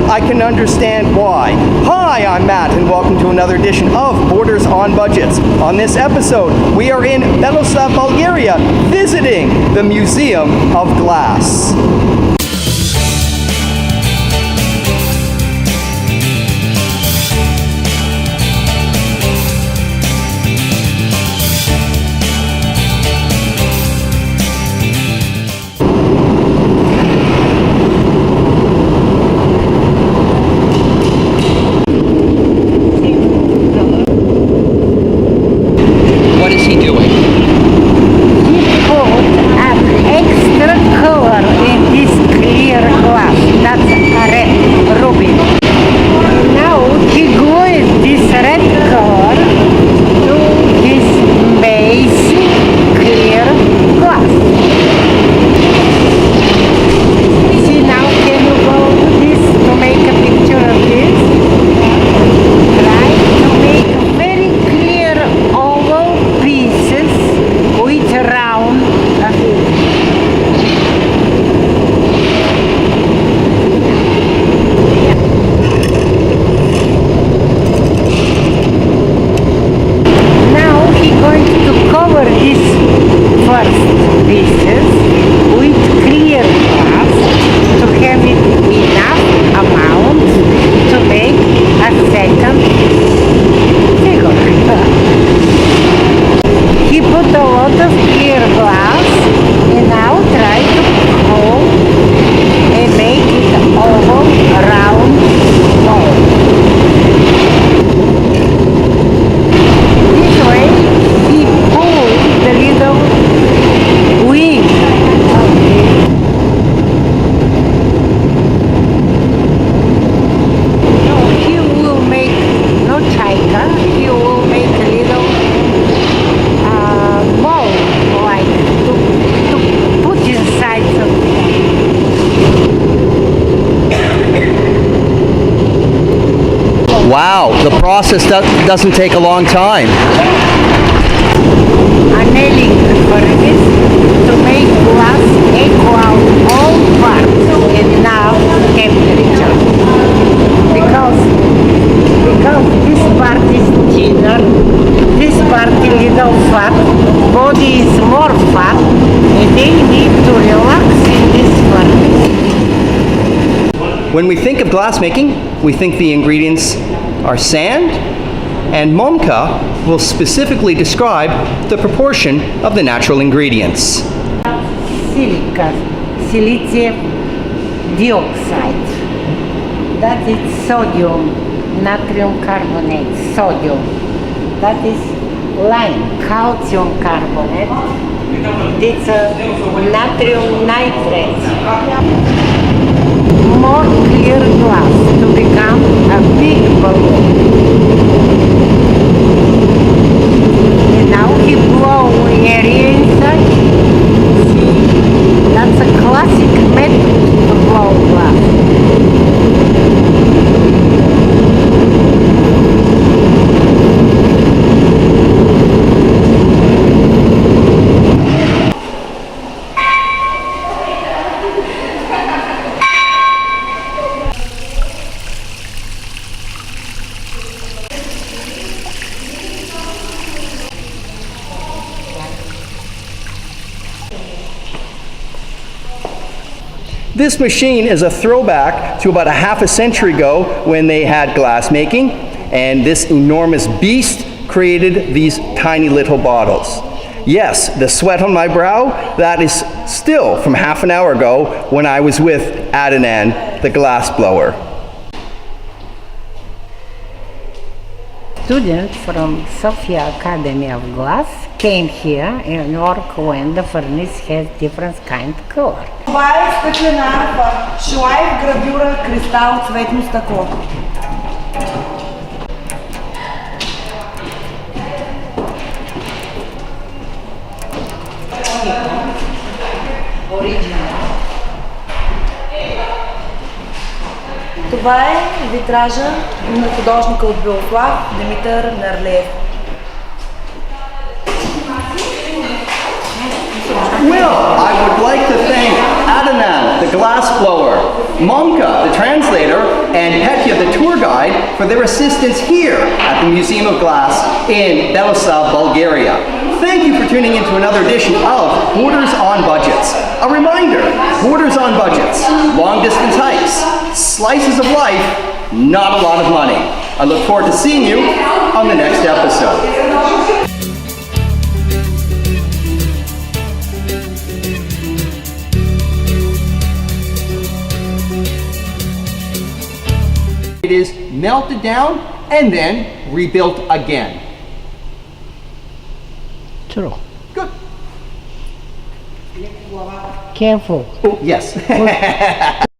I can understand why. Hi, I'm Matt, and welcome to another edition of Borders on Budgets. On this episode, we are in Beloslav, Bulgaria, visiting the Museum of Glass. What is he doing? He put an extra color in this clear glass. That's a red ruby. Now he glues this red color to his base clear glass. See, now can you go to this to make a picture of this? Try to make very clear oval pieces with round Now he's going to cover these first pieces with clear glass to have it enough amount to make a second figure. He put a lot of clear glass and now try to hold and make it oval, round, mold. This way he pulls the little wing. No, he will make no chaika, he will make a little mold like to put inside something. Wow, the process doesn't take a long time. Annealing furnace to make glass equal all parts and now temperature. Because this part is thinner, this part is little fat, body is more fat, and they need to relax in this furnace. When we think of glass making, we think the ingredients are sand, and Momka will specifically describe the proportion of the natural ingredients. Silica, silicium dioxide. That is sodium, natrium carbonate, sodium. That is lime, calcium carbonate. It's a natrium nitrate. More clear glass to become a big balloon. And now he blow area inside. See, that's a classic method to blow glass. This machine is a throwback to about a half a century ago when they had glass making, and this enormous beast created these tiny little bottles. Yes, the sweat on my brow, that is still from half an hour ago when I was with Adnan, the glass blower. Students from Sofia Academy of Glass came here and work when the furnace has different kind of color. Това е стъклена арфа, шлайф, гравюра, кристал, цветно стъкло. Това е витража на художника от Белослав, Димитър Нарлеев. Well, I would like to thank Adnan, the glass blower, Momka, the translator, and Petya, the tour guide, for their assistance here at the Museum of Glass in Beloslav, Bulgaria. Thank you for tuning into another edition of Borders on Budgets. A reminder, Borders on Budgets, long distance hikes, slices of life, not a lot of money. I look forward to seeing you on the next episode. It is melted down and then rebuilt again. True. Good. Careful. Oh, yes.